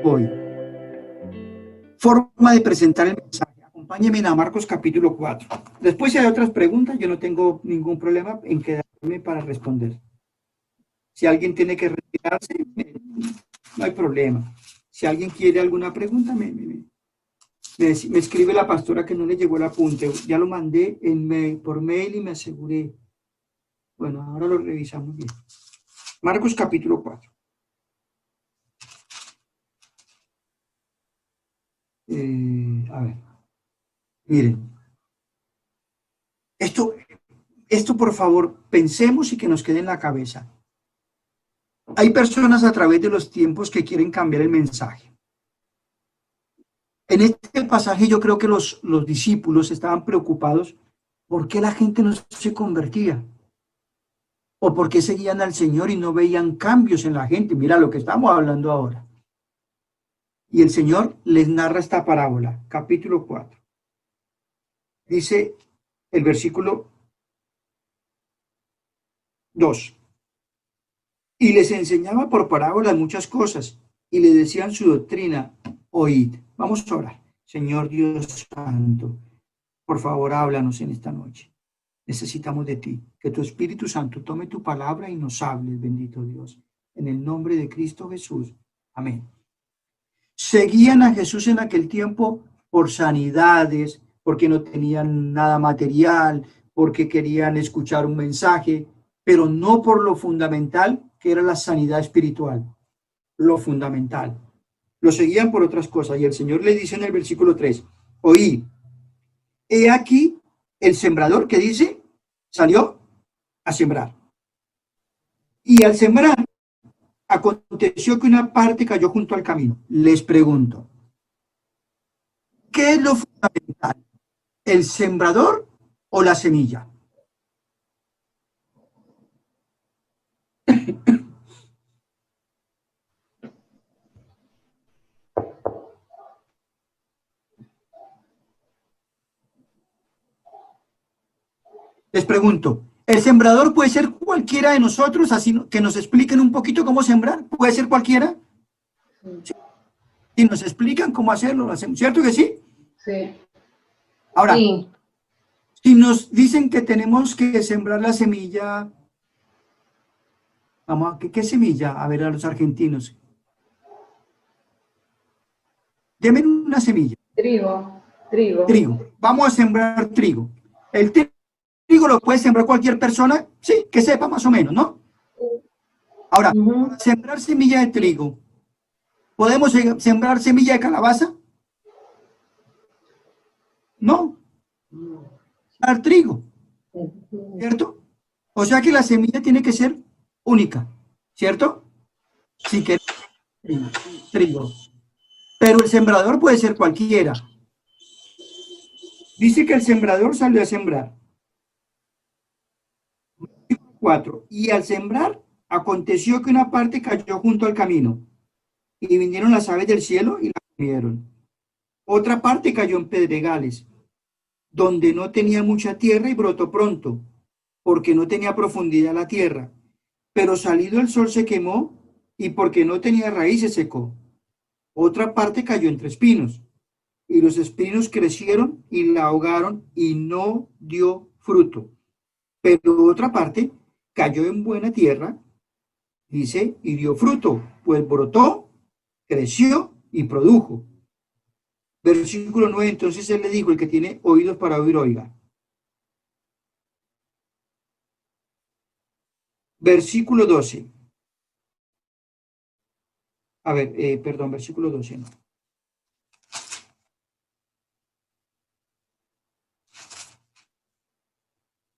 voy. Forma de presentar el mensaje. Acompáñenme a Marcos capítulo 4. Después, si hay otras preguntas, yo no tengo ningún problema en quedarme para responder. Si alguien tiene que retirarse, no hay problema. Si alguien quiere alguna pregunta, me escribe la pastora que no le llegó el apunte. Ya lo mandé por mail y me aseguré. Bueno, ahora lo revisamos bien. Marcos capítulo 4. A ver, miren. Esto por favor, pensemos y que nos quede en la cabeza. Hay personas a través de los tiempos que quieren cambiar el mensaje. En este pasaje yo creo que los discípulos estaban preocupados por qué la gente no se convertía o por qué seguían al Señor y no veían cambios en la gente. Mira lo que estamos hablando ahora. Y el Señor les narra esta parábola, capítulo 4. Dice el versículo 2. Y les enseñaba por parábolas muchas cosas, y le decían su doctrina, oíd. Vamos a orar. Señor Dios Santo, por favor, háblanos en esta noche. Necesitamos de ti, que tu Espíritu Santo tome tu palabra y nos hables, bendito Dios. En el nombre de Cristo Jesús. Amén. Seguían a Jesús en aquel tiempo por sanidades, porque no tenían nada material, porque querían escuchar un mensaje, pero no por lo fundamental, que era la sanidad espiritual, lo fundamental. Lo seguían por otras cosas. Y el Señor le dice en el versículo 3, oí, he aquí el sembrador que dice, salió a sembrar. Y al sembrar, aconteció que una parte cayó junto al camino. Les pregunto, ¿qué es lo fundamental? ¿El sembrador o la semilla? Les pregunto, ¿el sembrador puede ser cualquiera de nosotros? Así que nos expliquen un poquito cómo sembrar. ¿Puede ser cualquiera? Sí. Y nos explican cómo hacerlo, lo hacemos. ¿Cierto que sí? Sí. Ahora, Sí. si nos dicen que tenemos que sembrar la semilla, vamos, ¿qué semilla? A ver, a los argentinos. Denme una semilla. Trigo. Trigo. Vamos a sembrar trigo. El trigo lo puede sembrar cualquier persona, sí, que sepa más o menos, ¿no? Ahora, para sembrar semilla de trigo, ¿podemos sembrar semilla de calabaza? No. Sembrar trigo, ¿cierto? O sea que la semilla tiene que ser única, ¿cierto? Si queremos trigo. Pero el sembrador puede ser cualquiera. Dice que el sembrador salió a sembrar. 4. Y al sembrar, aconteció que una parte cayó junto al camino, y vinieron las aves del cielo y la comieron. Otra parte cayó en pedregales, donde no tenía mucha tierra y brotó pronto, porque no tenía profundidad la tierra. Pero salido el sol se quemó, y porque no tenía raíz se secó. Otra parte cayó entre espinos, y los espinos crecieron y la ahogaron y no dio fruto. Pero otra parte cayó en buena tierra, dice, y dio fruto, pues brotó, creció y produjo. Versículo 9, entonces él le dijo, el que tiene oídos para oír, oiga. Versículo 12. A ver, perdón, versículo 12, no.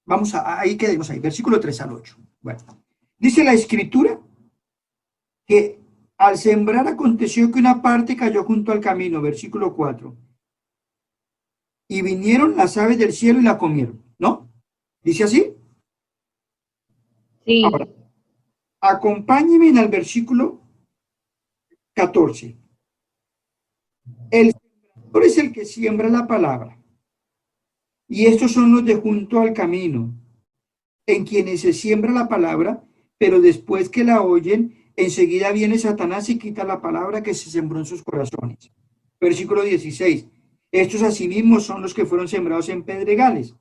Vamos ahí quedemos ahí, versículo 3 al 8. Bueno, dice la escritura que al sembrar aconteció que una parte cayó junto al camino, versículo 4. Y vinieron las aves del cielo y la comieron, ¿no? ¿Dice así? Sí. Ahora, acompáñenme al versículo 14. El sembrador es el que siembra la palabra. Y estos son los de junto al camino, en quienes se siembra la palabra, pero después que la oyen, enseguida viene Satanás y quita la palabra que se sembró en sus corazones. Versículo 16. Estos asimismo son los que fueron sembrados en pedregales,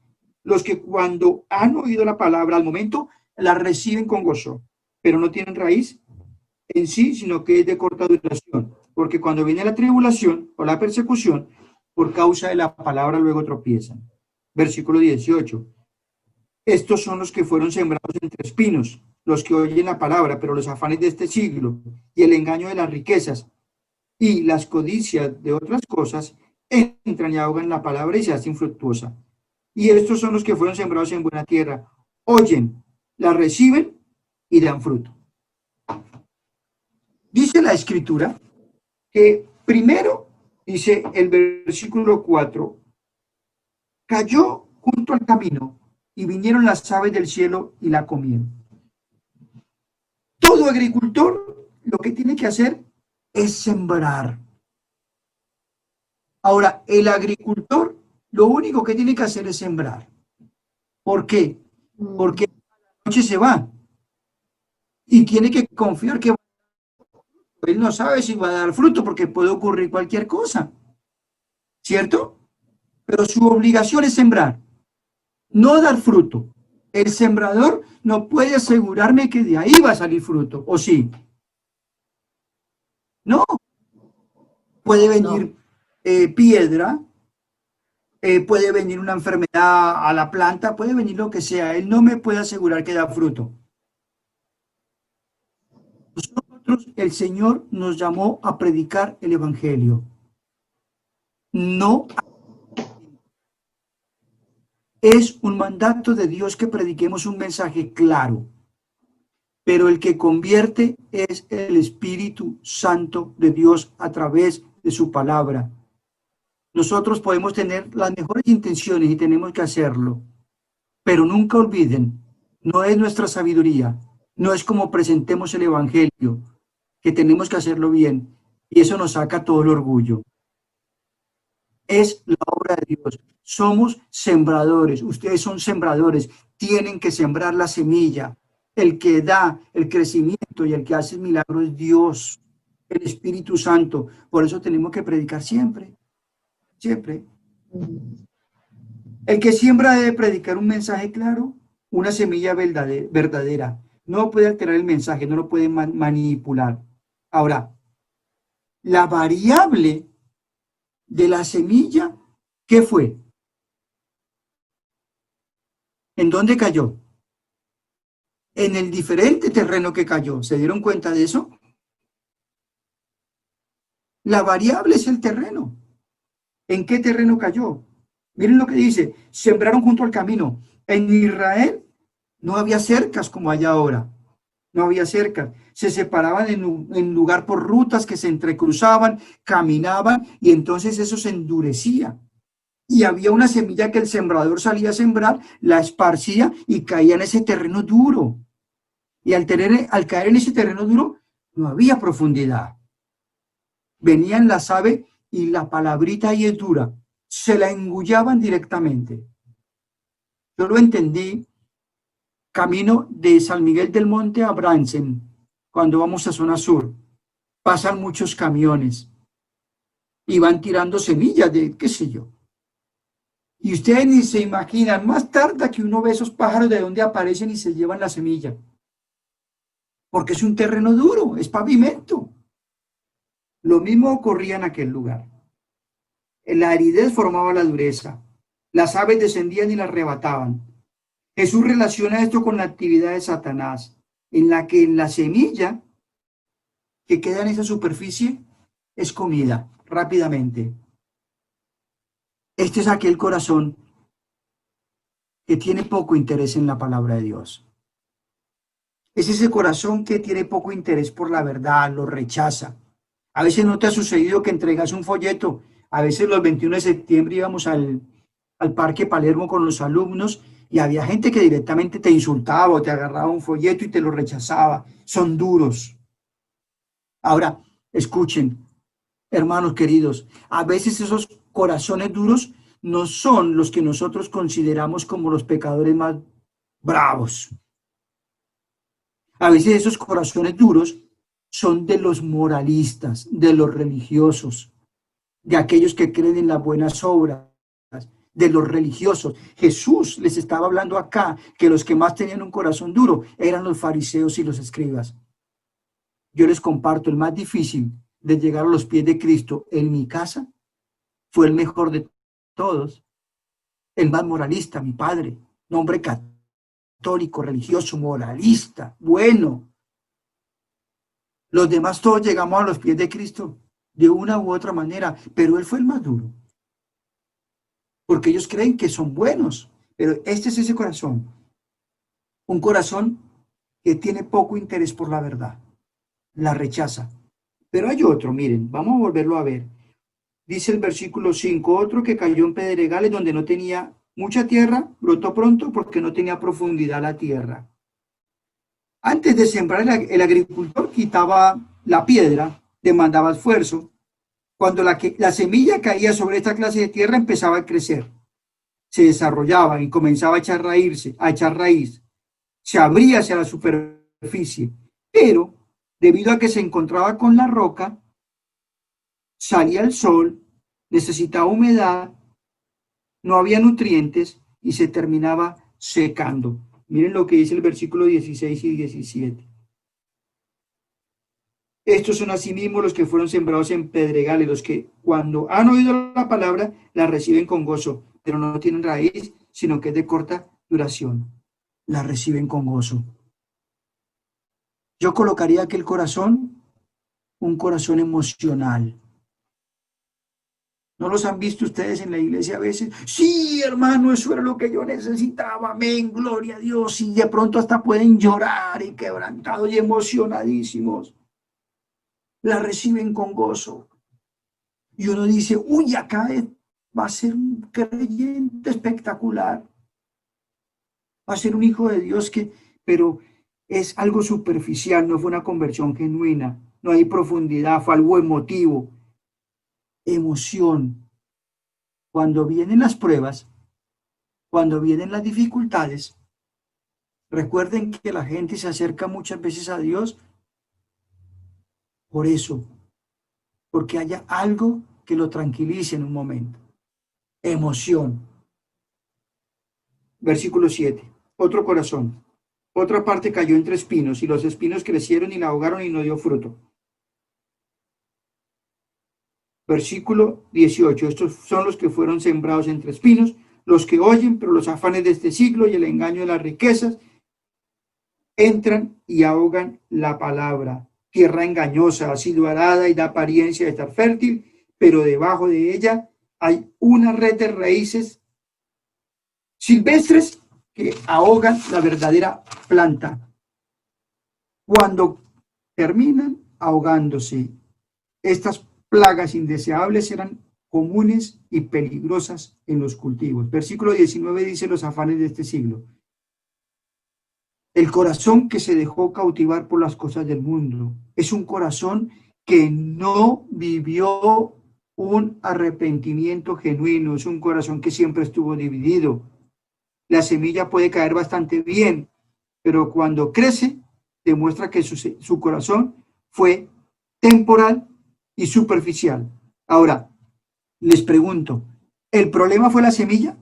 los que cuando han oído la palabra al momento la reciben con gozo, pero no tienen raíz en sí, sino que es de corta duración, porque cuando viene la tribulación o la persecución, por causa de la palabra luego tropiezan. Versículo 18. Estos son los que fueron sembrados entre espinos, los que oyen la palabra, pero los afanes de este siglo y el engaño de las riquezas y las codicias de otras cosas entran y ahogan la palabra y se hace infructuosa. Y estos son los que fueron sembrados en buena tierra, oyen, la reciben y dan fruto. Dice la Escritura que primero, dice el versículo 4, cayó junto al camino y vinieron las aves del cielo y la comieron. Todo agricultor lo que tiene que hacer es sembrar. Ahora, el agricultor lo único que tiene que hacer es sembrar. ¿Por qué? Porque la noche se va y tiene que confiar que él no sabe si va a dar fruto porque puede ocurrir cualquier cosa, ¿cierto? Pero su obligación es sembrar, no dar fruto. El sembrador no puede asegurarme que de ahí va a salir fruto, ¿o sí? No, puede venir piedra, puede venir una enfermedad a la planta, puede venir lo que sea. Él no me puede asegurar que da fruto. Nosotros, el Señor nos llamó a predicar el Evangelio. No es un mandato de Dios que prediquemos un mensaje claro, pero el que convierte es el Espíritu Santo de Dios a través de su palabra. Nosotros podemos tener las mejores intenciones y tenemos que hacerlo, pero nunca olviden, no es nuestra sabiduría, no es como presentemos el Evangelio, que tenemos que hacerlo bien, y eso nos saca todo el orgullo. Es la obra de Dios. Somos sembradores, ustedes son sembradores, tienen que sembrar la semilla. El que da el crecimiento y el que hace el milagro es Dios, el Espíritu Santo. Por eso tenemos que predicar siempre, siempre. El que siembra debe predicar un mensaje claro, una semilla verdadera. No puede alterar el mensaje, no lo puede manipular. Ahora, la variable de la semilla, ¿qué fue? ¿En dónde cayó? En el diferente terreno que cayó. ¿Se dieron cuenta de eso? La variable es el terreno. ¿En qué terreno cayó? Miren lo que dice, sembraron junto al camino. En Israel no había cercas como hay ahora. No había cercas. Se separaban en lugar por rutas que se entrecruzaban, caminaban y entonces eso se endurecía. Y había una semilla que el sembrador salía a sembrar, la esparcía y caía en ese terreno duro. Y al caer en ese terreno duro, no había profundidad. Venían las aves y la palabrita ahí es dura. Se la engullaban directamente. Yo lo entendí camino de San Miguel del Monte a Bransen, cuando vamos a zona sur. Pasan muchos camiones y van tirando semillas de qué sé yo. Y ustedes ni se imaginan, más tarda que uno ve esos pájaros de donde aparecen y se llevan la semilla. Porque es un terreno duro, es pavimento. Lo mismo ocurría en aquel lugar. La aridez formaba la dureza. Las aves descendían y la arrebataban. Jesús relaciona esto con la actividad de Satanás, en la que la semilla que queda en esa superficie es comida rápidamente. Este es aquel corazón que tiene poco interés en la palabra de Dios. Es ese corazón que tiene poco interés por la verdad, lo rechaza. A veces no te ha sucedido que entregas un folleto. A veces los 21 de septiembre íbamos al Parque Palermo con los alumnos y había gente que directamente te insultaba o te agarraba un folleto y te lo rechazaba. Son duros. Ahora, escuchen, hermanos queridos, a veces esos corazones duros no son los que nosotros consideramos como los pecadores más bravos. A veces esos corazones duros son de los moralistas, de los religiosos, de aquellos que creen en las buenas obras, de los religiosos. Jesús les estaba hablando acá que los que más tenían un corazón duro eran los fariseos y los escribas. Yo les comparto, el más difícil de llegar a los pies de Cristo en mi casa fue el mejor de todos, el más moralista, mi padre, un hombre católico, religioso, moralista, bueno. Los demás todos llegamos a los pies de Cristo de una u otra manera, pero él fue el más duro, porque ellos creen que son buenos, pero este es ese corazón, un corazón que tiene poco interés por la verdad, la rechaza. Pero hay otro, miren, vamos a volverlo a ver. Dice el versículo 5, otro que cayó en pedregales donde no tenía mucha tierra, brotó pronto porque no tenía profundidad la tierra. Antes de sembrar, el agricultor quitaba la piedra, demandaba esfuerzo. Cuando la semilla caía sobre esta clase de tierra, empezaba a crecer, se desarrollaba y comenzaba a echar raíz, se abría hacia la superficie, pero debido a que se encontraba con la roca, salía el sol, necesitaba humedad, no había nutrientes y se terminaba secando. Miren lo que dice el versículo 16 y 17. Estos son asimismo los que fueron sembrados en pedregales, los que cuando han oído la palabra la reciben con gozo, pero no tienen raíz, sino que es de corta duración. La reciben con gozo. Yo colocaría aquel corazón, un corazón emocional. ¿No los han visto ustedes en la iglesia a veces? Sí, hermano, eso era lo que yo necesitaba. Amén, gloria a Dios. Y de pronto hasta pueden llorar y quebrantados y emocionadísimos. La reciben con gozo. Y uno dice, uy, acá va a ser un creyente espectacular. Va a ser un hijo de Dios pero es algo superficial, no fue una conversión genuina. No hay profundidad, fue algo emotivo. Emoción. Cuando vienen las pruebas, cuando vienen las dificultades, recuerden que la gente se acerca muchas veces a Dios por eso, porque haya algo que lo tranquilice en un momento. Emoción. Versículo 7. Otro corazón. Otra parte cayó entre espinos y los espinos crecieron y la ahogaron y no dio fruto. Versículo 18. Estos son los que fueron sembrados entre espinos, los que oyen, pero los afanes de este siglo y el engaño de las riquezas entran y ahogan la palabra. Tierra engañosa, ha sido arada y da apariencia de estar fértil, pero debajo de ella hay una red de raíces silvestres que ahogan la verdadera planta. Cuando terminan ahogándose, estas plagas indeseables eran comunes y peligrosas en los cultivos. Versículo 19 dice los afanes de este siglo. El corazón que se dejó cautivar por las cosas del mundo es un corazón que no vivió un arrepentimiento genuino, es un corazón que siempre estuvo dividido. La semilla puede caer bastante bien, pero cuando crece, demuestra que su corazón fue temporal y superficial. Ahora, les pregunto, ¿el problema fue la semilla?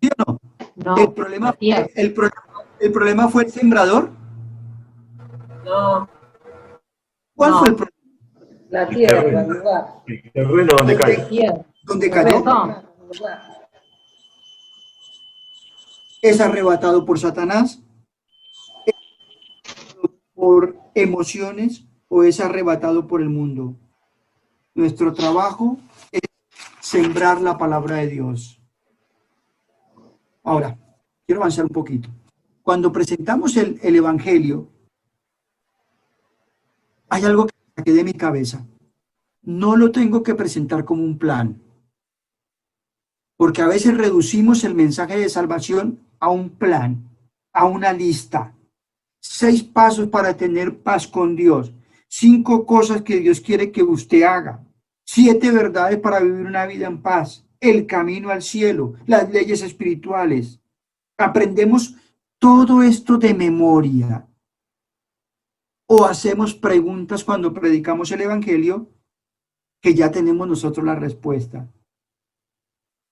¿Sí o no? No, El problema fue el sembrador. no, ¿Cuál fue el no. problema? La tierra, el lugar. El terreno donde cae. ¿Dónde cayó? Es arrebatado por Satanás, por emociones o es arrebatado por el mundo. Nuestro trabajo es sembrar la palabra de Dios. Ahora, quiero avanzar un poquito. Cuando presentamos el Evangelio, hay algo que saqué de mi cabeza. No lo tengo que presentar como un plan, porque a veces reducimos el mensaje de salvación a un plan, a una lista. 6 pasos para tener paz con Dios. 5 cosas que Dios quiere que usted haga. 7 verdades para vivir una vida en paz. El camino al cielo, las leyes espirituales. Aprendemos todo esto de memoria o hacemos preguntas cuando predicamos el Evangelio que ya tenemos nosotros la respuesta.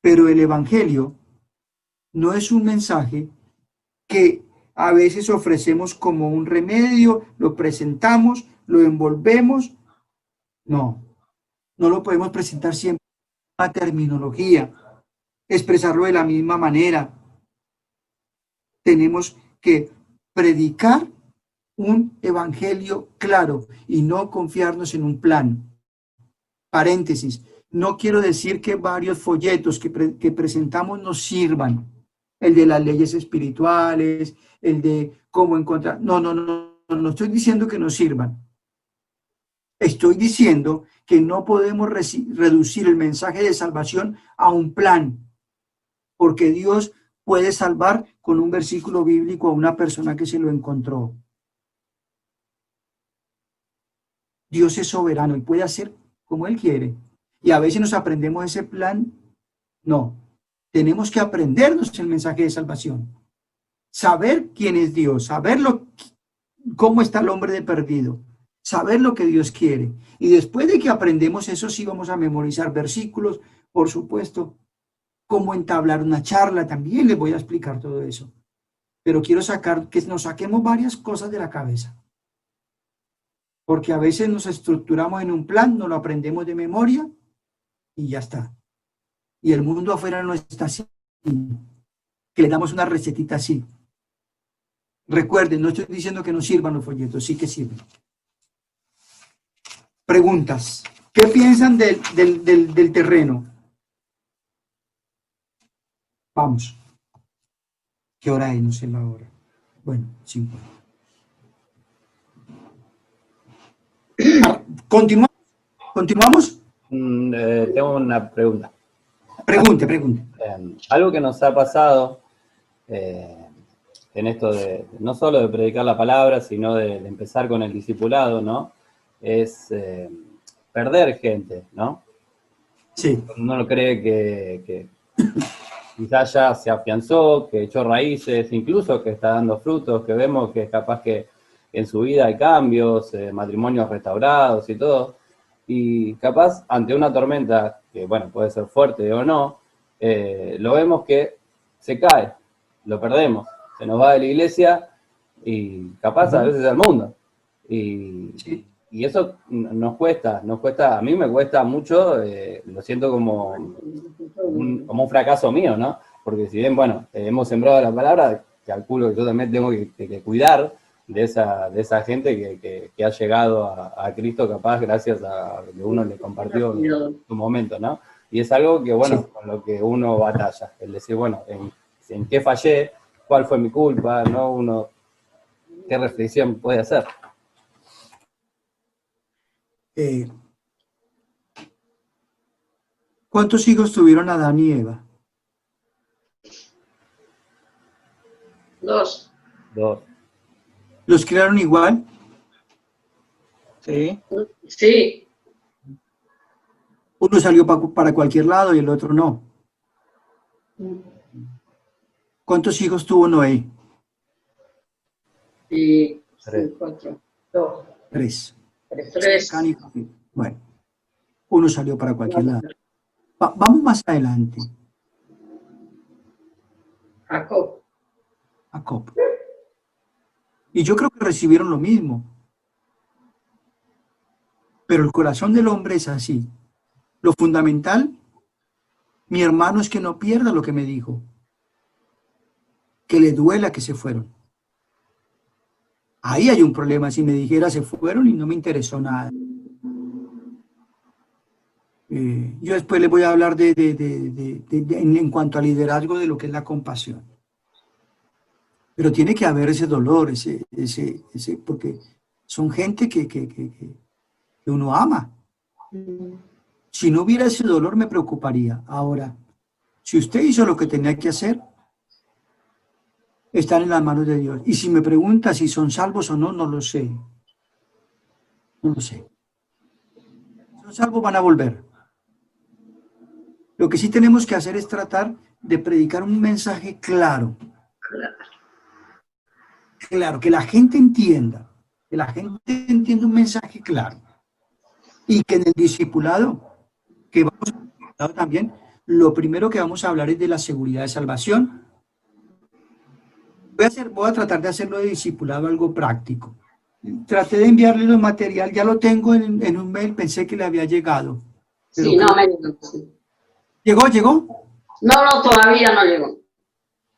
Pero el Evangelio no es un mensaje que a veces ofrecemos como un remedio, lo presentamos, lo envolvemos. No, no lo podemos presentar siempre con una terminología, expresarlo de la misma manera. Tenemos que predicar un evangelio claro y no confiarnos en un plan. Paréntesis, no quiero decir que varios folletos que presentamos nos sirvan. El de las leyes espirituales, el de cómo encontrar. No estoy diciendo que nos sirvan. Estoy diciendo que no podemos reducir el mensaje de salvación a un plan, porque Dios puede salvar con un versículo bíblico a una persona que se lo encontró. Dios es soberano y puede hacer como Él quiere. Y a veces nos aprendemos ese plan. No, tenemos que aprendernos el mensaje de salvación. Saber quién es Dios, saber cómo está el hombre de perdido, saber lo que Dios quiere. Y después de que aprendemos eso, sí vamos a memorizar versículos, por supuesto, cómo entablar una charla, también les voy a explicar todo eso. Pero quiero que nos saquemos varias cosas de la cabeza. Porque a veces nos estructuramos en un plan, nos lo aprendemos de memoria y ya está. Y el mundo afuera no está así, que le damos una recetita así. Recuerden, no estoy diciendo que no sirvan los folletos, sí que sirven. Preguntas. ¿Qué piensan del terreno? Vamos. ¿Qué hora es? No sé la hora. Bueno, 5. ¿Continuamos? Tengo una pregunta. Pregunte. Algo que nos ha pasado en esto de no solo de predicar la palabra, sino de empezar con el discipulado, ¿no? Es perder gente, ¿no? Sí. Uno no cree que quizás ya se afianzó, que echó raíces, incluso que está dando frutos, que vemos que es capaz que en su vida hay cambios, matrimonios restaurados y todo. Y capaz, ante una tormenta, que bueno, puede ser fuerte o no, lo vemos que se cae, lo perdemos, se nos va de la iglesia y capaz a veces al mundo. Sí. Y eso nos cuesta, a mí me cuesta mucho, lo siento como un fracaso mío, ¿no? Porque si bien, bueno, hemos sembrado la palabra, calculo que yo también tengo que cuidar de esa gente que ha llegado a Cristo capaz gracias a lo que uno le compartió en su momento, ¿no? Y es algo que, bueno, sí, con lo que uno batalla, el decir, bueno, en qué fallé, cuál fue mi culpa, ¿no? Uno, qué reflexión puede hacer. ¿Cuántos hijos tuvieron Adán y Eva? 2. ¿Los criaron igual? Sí. Sí. Uno salió para cualquier lado y el otro no. ¿Cuántos hijos tuvo Noé? Y 4. 2. 3. 3. Bueno, uno salió para cualquier lado. Vamos más adelante. Jacob. Y yo creo que recibieron lo mismo. Pero el corazón del hombre es así. Lo fundamental, mi hermano, es que no pierda lo que me dijo. Que le duela que se fueron. Ahí hay un problema. Si me dijera se fueron y no me interesó nada. Yo después les voy a hablar en cuanto a liderazgo de lo que es la compasión. Pero tiene que haber ese dolor, porque son gente que uno ama. Si no hubiera ese dolor me preocuparía. Ahora, si usted hizo lo que tenía que hacer, están en las manos de Dios. Y si me pregunta si son salvos o no, no lo sé. No lo sé. Si son salvos van a volver. Lo que sí tenemos que hacer es tratar de predicar un mensaje claro. claro, que la gente entienda un mensaje claro. Y que en el discipulado, que vamos a hablar también, lo primero que vamos a hablar es de la seguridad de salvación. Voy a tratar de hacerlo de discipulado algo práctico. Traté de enviarle los material, ya lo tengo en un mail, pensé que le había llegado. Sí, no me llegó. Sí. ¿Llegó? No, todavía no llegó.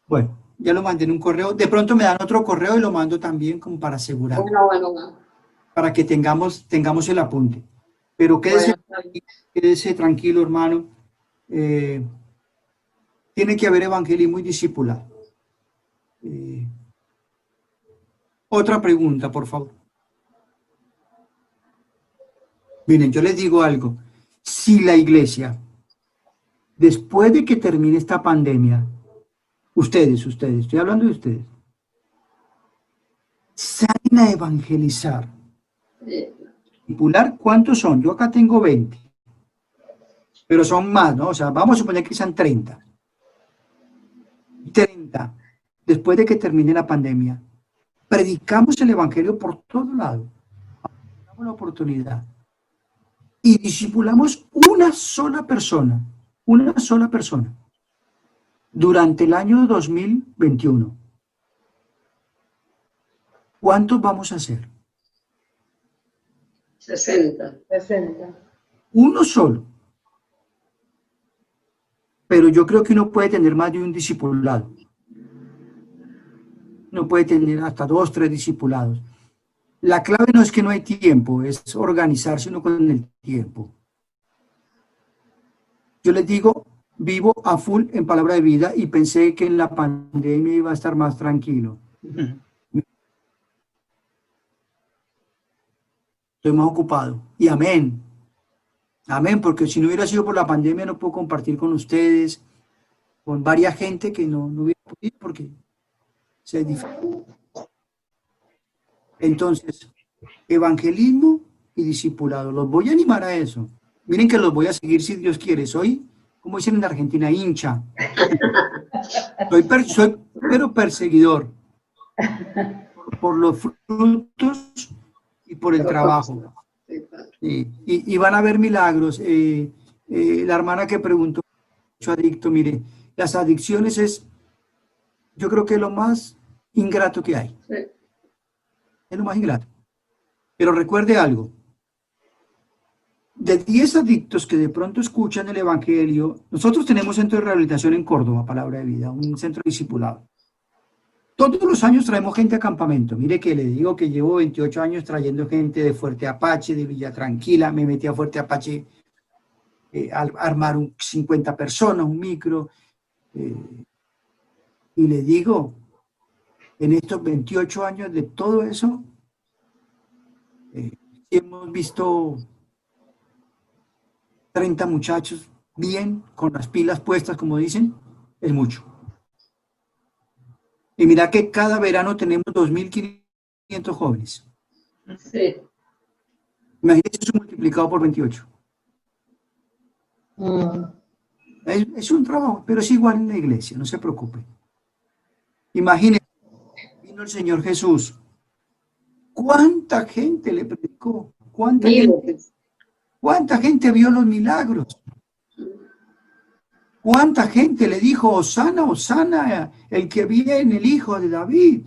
Bueno, ya lo mandé en un correo. De pronto me dan otro correo y lo mando también como para asegurar. Bueno. Para que tengamos el apunte. Pero quédese tranquilo, hermano. Tiene que haber evangelismo y discipulado. Otra pregunta, por favor. Miren, yo les digo algo. Si la iglesia, después de que termine esta pandemia, ustedes, estoy hablando de ustedes, salen a evangelizar, discipular, ¿cuántos son? Yo acá tengo 20, pero son más, ¿no? O sea, vamos a suponer que sean 30. 30, después de que termine la pandemia, predicamos el evangelio por todo lado, damos la oportunidad y discipulamos una sola persona, durante el año 2021. ¿Cuántos vamos a hacer? 60. Uno solo. Pero yo creo que uno puede tener más de un discipulado. Uno puede tener hasta 2, 3 discipulados. La clave no es que no hay tiempo, es organizarse uno con el tiempo. Yo les digo, vivo a full en Palabra de Vida y pensé que en la pandemia iba a estar más tranquilo. Estoy más ocupado. Y amén. Amén, porque si no hubiera sido por la pandemia no puedo compartir con ustedes, con varias gente que no hubiera podido porque se es difícil. Entonces, evangelismo y discipulado. Los voy a animar a eso. Miren que los voy a seguir si Dios quiere. Soy, como dicen en Argentina, hincha. Soy pero perseguidor. Por los frutos y por el trabajo. Y van a haber milagros. La hermana que preguntó, adicto, mire, las adicciones es, yo creo que lo más ingrato que hay. Sí. Es lo más ingrato. Pero recuerde algo. De 10 adictos que de pronto escuchan el evangelio, nosotros tenemos centro de rehabilitación en Córdoba, Palabra de Vida, un centro discipulado. Todos los años traemos gente a campamento. Mire que le digo que llevo 28 años trayendo gente de Fuerte Apache, de Villa Tranquila. Me metí a Fuerte Apache a armar 50 personas, un micro. Y le digo, en estos 28 años de todo eso, hemos visto 30 muchachos bien, con las pilas puestas, como dicen, es mucho. Y mira que cada verano tenemos 2.500 jóvenes. Sí. Imagínense eso multiplicado por 28. Es un trabajo, pero es igual en la iglesia, no se preocupe. Imagínense, vino el Señor Jesús. ¿Cuánta gente le predicó? ¿Cuánta gente vio los milagros? ¿Cuánta gente le dijo, Hosana, Hosana, el que viene, el hijo de David?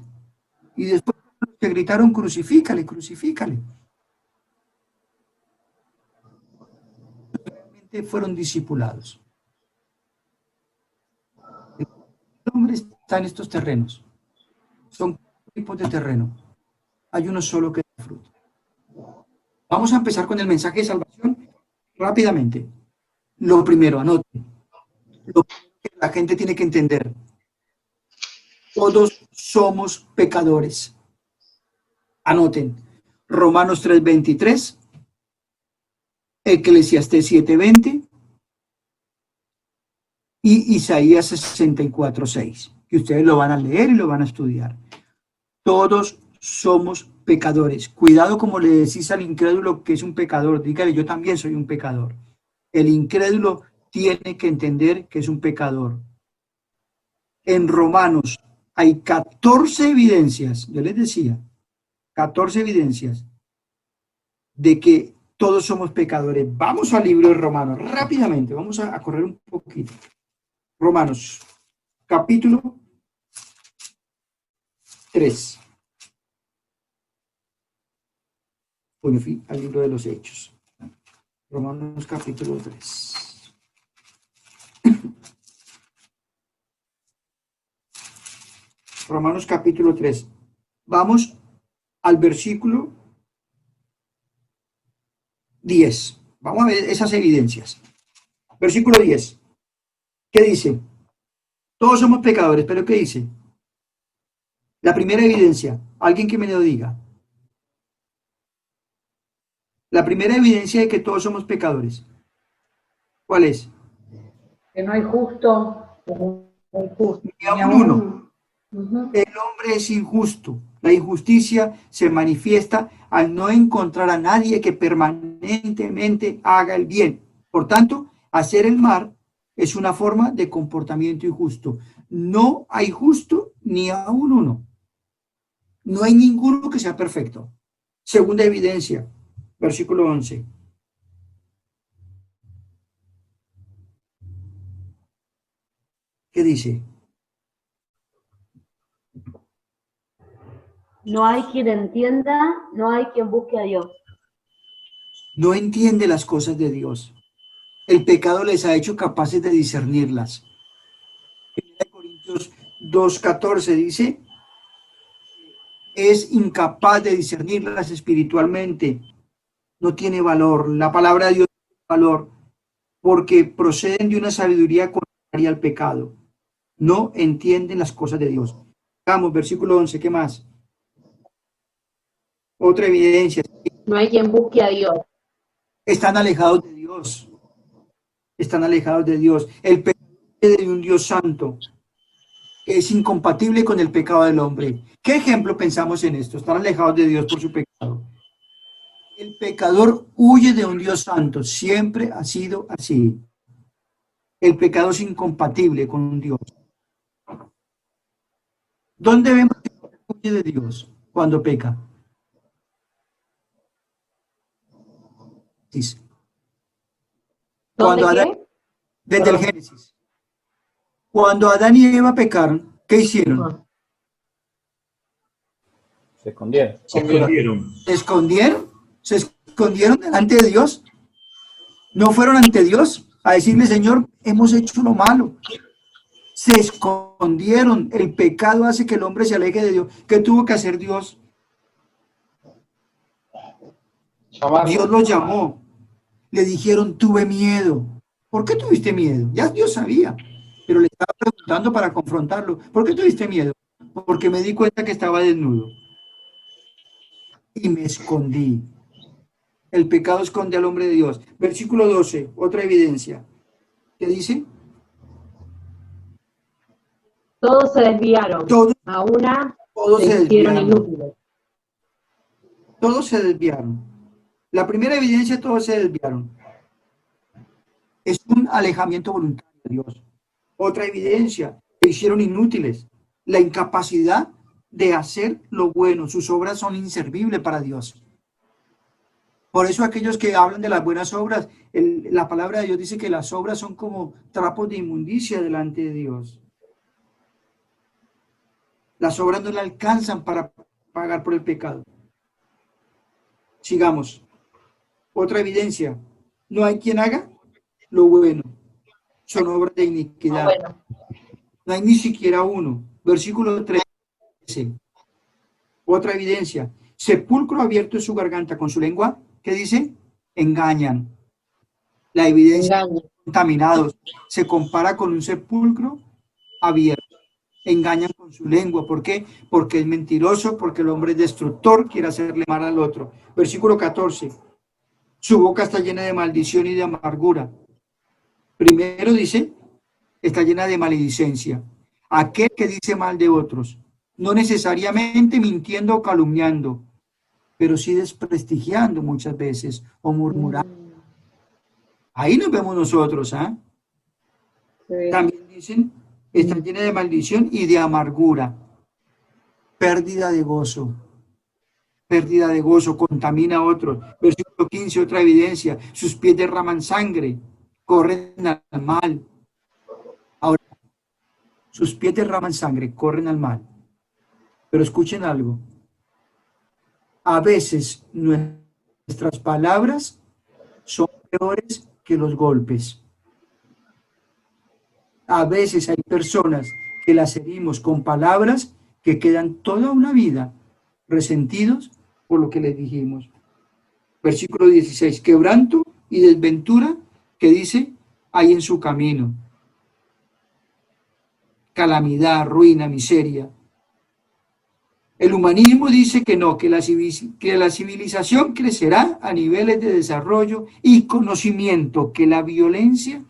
Y después que gritaron, crucifícale, crucifícale. Realmente fueron discipulados. El hombre está en estos terrenos. Son tipos de terreno. Hay uno solo que da fruto. Vamos a empezar con el mensaje de salvación rápidamente. Lo primero, anoten. Lo que la gente tiene que entender. Todos somos pecadores. Anoten. Romanos 3:23, Eclesiastés 7:20 y Isaías 64:6. Que ustedes lo van a leer y lo van a estudiar. Todos somos pecadores. Cuidado como le decís al incrédulo que es un pecador. Dígale, yo también soy un pecador. El incrédulo tiene que entender que es un pecador. En Romanos Hay 14 evidencias, yo les decía, 14 evidencias de que todos somos pecadores. Vamos al libro de Romanos, rápidamente, vamos a correr un poquito. Romanos, capítulo 3. Bueno, fui al libro de los Hechos. Romanos, capítulo 3. Romanos, capítulo 3. Vamos al versículo 10. Vamos a ver esas evidencias. Versículo 10. ¿Qué dice? Todos somos pecadores, pero ¿qué dice? La primera evidencia, alguien que me lo diga. La primera evidencia de que todos somos pecadores. ¿Cuál es? Que no hay justo, Ni aun uno. El hombre es injusto. La injusticia se manifiesta al no encontrar a nadie que permanentemente haga el bien. Por tanto, hacer el mal es una forma de comportamiento injusto. No hay justo ni aun uno. No hay ninguno que sea perfecto. Segunda evidencia, versículo 11. ¿Qué dice? No hay quien entienda, no hay quien busque a Dios. No entiende las cosas de Dios. El pecado les ha hecho capaces de discernirlas. 1 Corintios 2:14 dice, es incapaz de discernirlas espiritualmente. No tiene valor. La palabra de Dios tiene valor porque proceden de una sabiduría contraria al pecado. No entienden las cosas de Dios. Vamos, versículo 11, ¿qué más? Otra evidencia. No hay quien busque a Dios. Están alejados de Dios. Están alejados de Dios. El pecado es de un Dios santo, que es incompatible con el pecado del hombre. ¿Qué ejemplo pensamos en esto? Están alejados de Dios por su pecado. El pecador huye de un Dios santo. Siempre ha sido así. El pecado es incompatible con un Dios. ¿Dónde vemos que el hombre huye de Dios cuando peca? Cuando ¿Dónde Adán, qué? desde el Génesis. Cuando Adán y Eva pecaron, ¿qué hicieron? Se escondieron. Se escondieron. ¿Se escondieron? ¿Se escondieron delante de Dios? ¿No fueron ante Dios a decirle, Señor, hemos hecho lo malo? Se escondieron. El pecado hace que el hombre se aleje de Dios. ¿Qué tuvo que hacer Dios? Dios los llamó. Le dijeron, tuve miedo. ¿Por qué tuviste miedo? Ya Dios sabía, pero le estaba preguntando para confrontarlo. ¿Por qué tuviste miedo? Porque me di cuenta que estaba desnudo. Y me escondí. El pecado esconde al hombre de Dios. Versículo 12, otra evidencia. ¿Qué dice? Todos se desviaron. Todos Se hicieron desviaron. inútiles. Todos se desviaron. La primera evidencia, todos se desviaron. Es un alejamiento voluntario de Dios. Otra evidencia, se hicieron inútiles. La incapacidad de hacer lo bueno. Sus obras son inservibles para Dios. Por eso aquellos que hablan de las buenas obras, la palabra de Dios dice que las obras son como trapos de inmundicia delante de Dios. Las obras no le alcanzan para pagar por el pecado. Sigamos. Otra evidencia. No hay quien haga lo bueno. Son obras de iniquidad. Bueno, No hay ni siquiera uno. Versículo 13. Otra evidencia. Sepulcro abierto en su garganta con su lengua. ¿Qué dice? Engañan. La evidencia engaño. contaminados. Se compara con un sepulcro abierto. Engañan con su lengua. ¿Por qué? Porque es mentiroso, porque el hombre es destructor, quiere hacerle mal al otro. Versículo 14. Su boca está llena de maldición y de amargura. Primero dice, está llena de maledicencia. Aquel que dice mal de otros, no necesariamente mintiendo o calumniando, pero sí desprestigiando muchas veces o murmurando. Ahí nos vemos nosotros, ¿ah? Sí. También dicen, está llena de maldición y de amargura. pérdida de gozo. Pérdida de gozo, contamina a otros. Versículo 15, otra evidencia. Sus pies derraman sangre, corren al mal. Ahora, sus pies derraman sangre, corren al mal. Pero escuchen algo. A veces nuestras palabras son peores que los golpes. A veces hay personas que las herimos con palabras que quedan toda una vida resentidos por lo que les dijimos. Versículo 16, quebranto y desventura que dice hay en su camino. Calamidad, ruina, miseria. El humanismo dice que no, que la civilización crecerá a niveles de desarrollo y conocimiento, que la violencia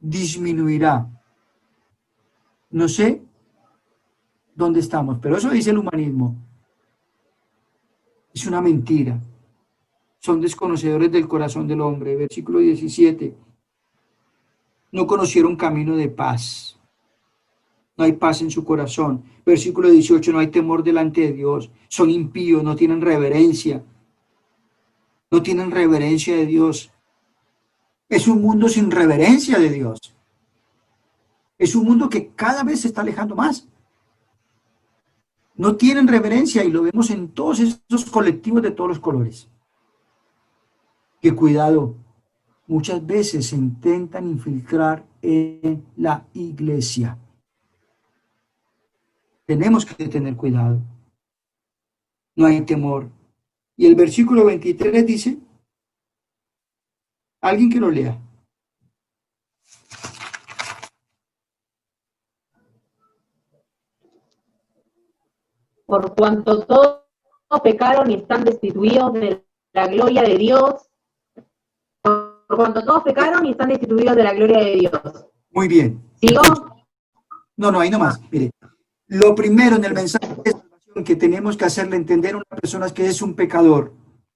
disminuirá. No sé dónde estamos, pero eso dice el humanismo. Es una mentira. Son desconocedores del corazón del hombre. Versículo 17. No conocieron camino de paz. No hay paz en su corazón. Versículo 18, no hay temor delante de Dios. Son impíos, no tienen reverencia. No tienen reverencia de Dios. Es un mundo sin reverencia de Dios. Es un mundo que cada vez se está alejando más. No tienen reverencia y lo vemos en todos estos colectivos de todos los colores. Que cuidado, muchas veces se intentan infiltrar en la iglesia. Tenemos que tener cuidado. No hay temor. Y el versículo 23 dice, alguien que lo lea. Por cuanto todos pecaron y están destituidos de la gloria de Dios. Por cuanto todos pecaron y están destituidos de la gloria de Dios. Muy bien. ¿Sigo? No, ahí nomás. Mire, lo primero en el mensaje de salvación que tenemos que hacerle entender a una persona es que es un pecador.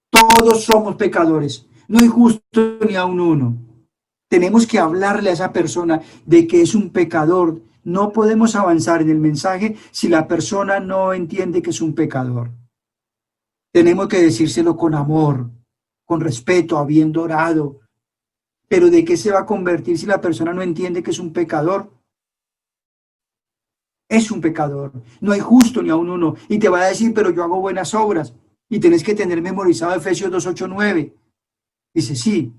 Todos somos pecadores. No hay justo ni a uno. Tenemos que hablarle a esa persona de que es un pecador. No podemos avanzar en el mensaje si la persona no entiende que es un pecador. Tenemos que decírselo con amor, con respeto, habiendo orado. Pero ¿de qué se va a convertir si la persona no entiende que es un pecador? Es un pecador. No hay justo ni a uno. Y te va a decir, pero yo hago buenas obras. Y tenés que tener memorizado Efesios 2, 8, 9. Dice, sí.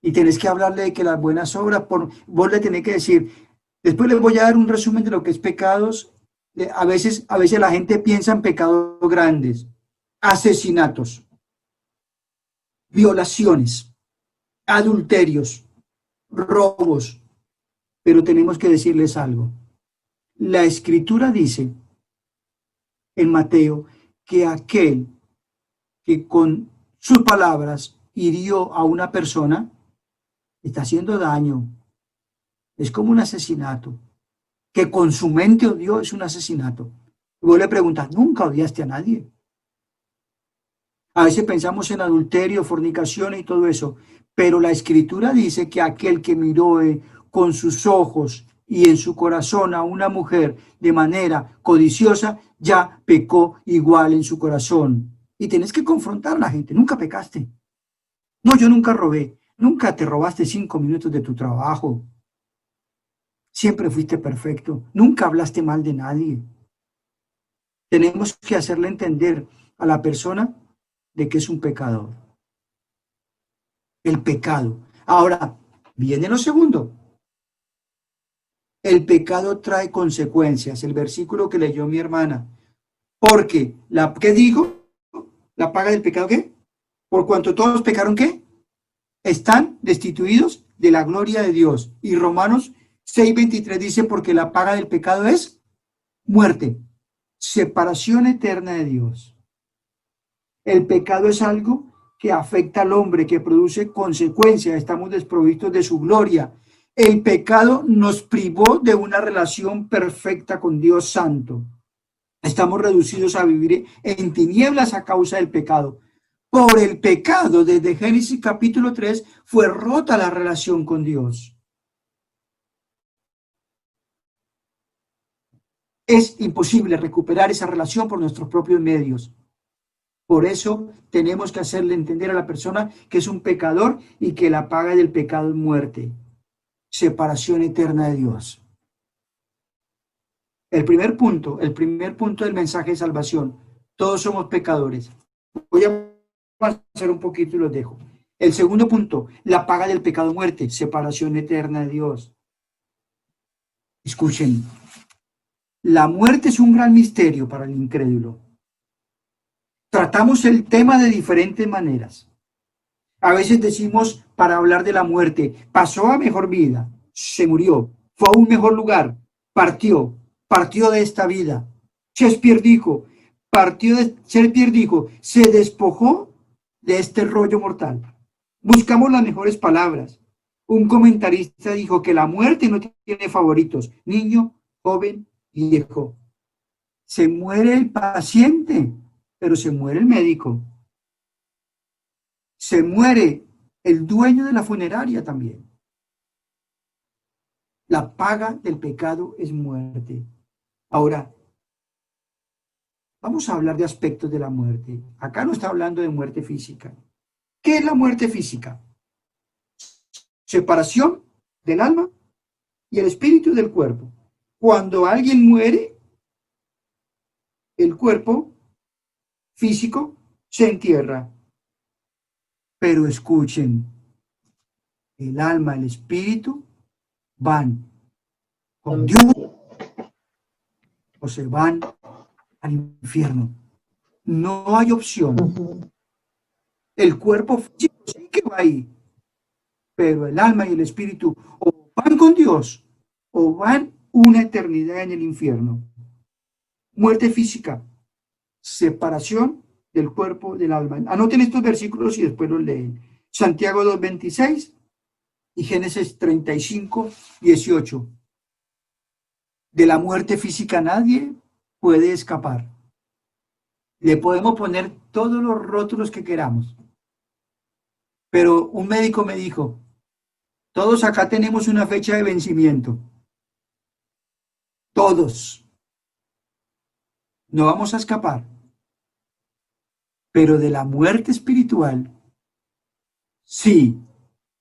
Y tenés que hablarle de que las buenas obras, vos le tenés que decir, después les voy a dar un resumen de lo que es pecados. A veces la gente piensa en pecados grandes. Asesinatos, violaciones, adulterios, robos. Pero tenemos que decirles algo. La Escritura dice en Mateo que aquel que con sus palabras hirió a una persona está haciendo daño. Es como un asesinato. Que con su mente odió es un asesinato. Y vos le preguntas, ¿nunca odiaste a nadie? A veces pensamos en adulterio, fornicación y todo eso, pero la Escritura dice que aquel que miró con sus ojos y en su corazón a una mujer de manera codiciosa, ya pecó igual en su corazón. Y tenés que confrontar a la gente. Nunca pecaste. No, yo nunca robé. Nunca te robaste 5 minutos de tu trabajo. Siempre fuiste perfecto. Nunca hablaste mal de nadie. Tenemos que hacerle entender a la persona de que es un pecador. El pecado. Ahora, viene lo segundo. El pecado trae consecuencias. El versículo que leyó mi hermana. Porque, ¿qué dijo? ¿La paga del pecado qué? Por cuanto todos pecaron, ¿qué? Están destituidos de la gloria de Dios. Y Romanos 6:23 dice, porque la paga del pecado es muerte, separación eterna de Dios. El pecado es algo que afecta al hombre, que produce consecuencias. Estamos desprovistos de su gloria. El pecado nos privó de una relación perfecta con Dios Santo. Estamos reducidos a vivir en tinieblas a causa del pecado. Por el pecado, desde Génesis capítulo 3, fue rota la relación con Dios. Es imposible recuperar esa relación por nuestros propios medios. Por eso tenemos que hacerle entender a la persona que es un pecador y que la paga del pecado es muerte, separación eterna de Dios. El primer punto del mensaje de salvación, todos somos pecadores. Voy a pasar un poquito y los dejo. El segundo punto, la paga del pecado es muerte, separación eterna de Dios. Escuchen, la muerte es un gran misterio para el incrédulo. Tratamos el tema de diferentes maneras. A veces decimos, para hablar de la muerte, pasó a mejor vida, se murió, fue a un mejor lugar, partió de esta vida. Shakespeare dijo, se despojó de este rollo mortal. Buscamos las mejores palabras. Un comentarista dijo que la muerte no tiene favoritos, niño, joven, viejo. Se muere el paciente, pero se muere el médico. Se muere el dueño de la funeraria también. La paga del pecado es muerte. Ahora, vamos a hablar de aspectos de la muerte. Acá no está hablando de muerte física. ¿Qué es la muerte física? Separación del alma y el espíritu del cuerpo. Cuando alguien muere, el cuerpo físico se entierra. Pero escuchen, el alma, el espíritu van con Dios o se van al infierno. No hay opción. El cuerpo físico sí que va ahí, pero el alma y el espíritu o van con Dios o van una eternidad en el infierno. Muerte física, separación del cuerpo del alma. Anoten estos versículos y después los leen. Santiago 2:26 y Génesis 35:18. De la muerte física nadie puede escapar. Le podemos poner todos los rótulos que queramos. Pero un médico me dijo, todos acá tenemos una fecha de vencimiento. Todos. No vamos a escapar. Pero de la muerte espiritual, sí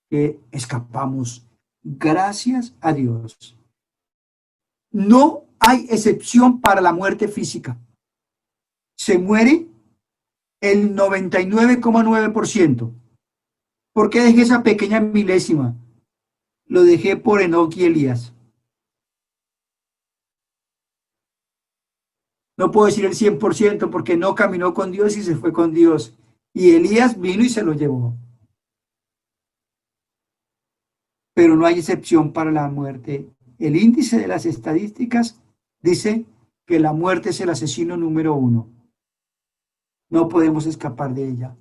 que escapamos. Gracias a Dios. No hay excepción para la muerte física. Se muere el 99,9%. ¿Por qué dejé esa pequeña milésima? Lo dejé por Enoc y Elías. No puedo decir el 100% porque no caminó con Dios y se fue con Dios. Y Elías vino y se lo llevó. Pero no hay excepción para la muerte. El índice de las estadísticas dice que la muerte es el asesino número 1. No podemos escapar de ella,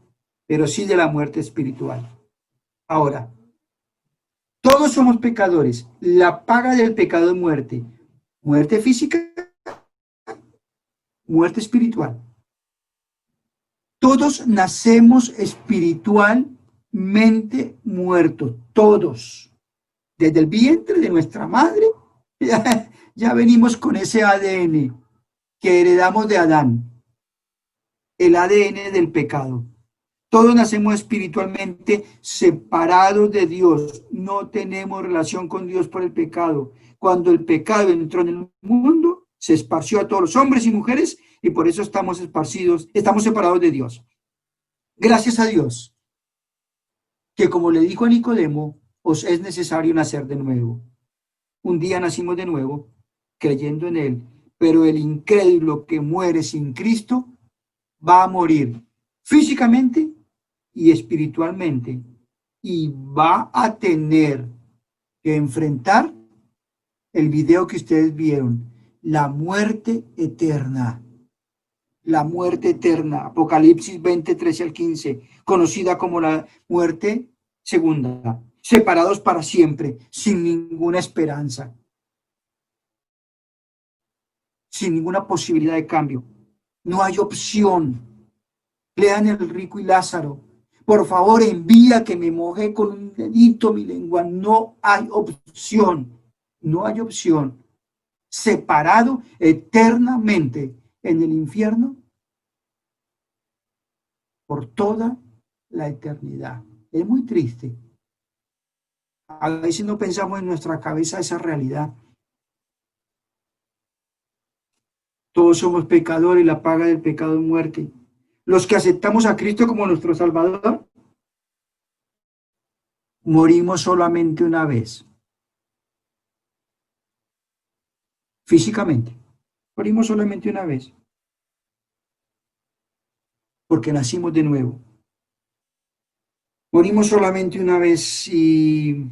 pero sí de la muerte espiritual. Ahora, todos somos pecadores. La paga del pecado es muerte. Muerte física, muerte espiritual. Todos nacemos espiritualmente muertos. Todos. Desde el vientre de nuestra madre, ya venimos con ese ADN que heredamos de Adán. El ADN del pecado. Todos nacemos espiritualmente separados de Dios. No tenemos relación con Dios por el pecado. Cuando el pecado entró en el mundo, se esparció a todos los hombres y mujeres y por eso estamos separados de Dios. Gracias a Dios, que como le dijo a Nicodemo, os es necesario nacer de nuevo. Un día nacimos de nuevo, creyendo en Él, pero el incrédulo que muere sin Cristo va a morir físicamente y espiritualmente y va a tener que enfrentar el video que ustedes vieron, la muerte eterna. La muerte eterna, Apocalipsis 20, 13 al 15, conocida como la muerte segunda, separados para siempre, sin ninguna esperanza, sin ninguna posibilidad de cambio. No hay opción. Lean El Rico y Lázaro. Por favor, envía que me moje con un dedito mi lengua. No hay opción. No hay opción. separado eternamente en el infierno por toda la eternidad. Es muy triste. A veces no pensamos en nuestra cabeza esa realidad. Todos somos pecadores y la paga del pecado es muerte. Los que aceptamos a Cristo como nuestro Salvador, morimos solamente una vez. Físicamente. Morimos solamente una vez. Porque nacimos de nuevo. Morimos solamente una vez y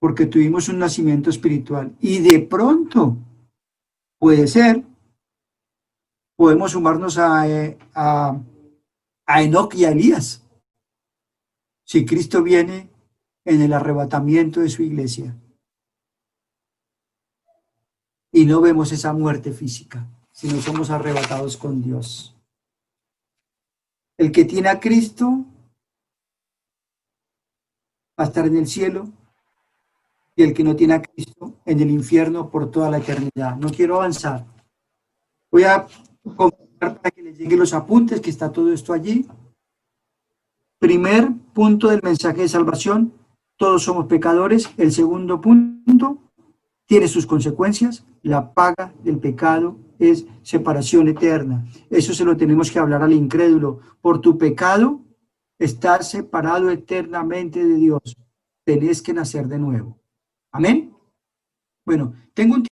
porque tuvimos un nacimiento espiritual. Y de pronto, puede ser, podemos sumarnos a Enoc y a Elías. Si Cristo viene en el arrebatamiento de su iglesia. Y no vemos esa muerte física, sino somos arrebatados con Dios. El que tiene a Cristo va a estar en el cielo y el que no tiene a Cristo en el infierno por toda la eternidad. No quiero avanzar. Voy a comentar para que les lleguen los apuntes, que está todo esto allí. Primer punto del mensaje de salvación, todos somos pecadores. El segundo punto tiene sus consecuencias. La paga del pecado es separación eterna. Eso se lo tenemos que hablar al incrédulo. Por tu pecado estás separado eternamente de Dios. Tenés que nacer de nuevo. Amén. Bueno, tengo un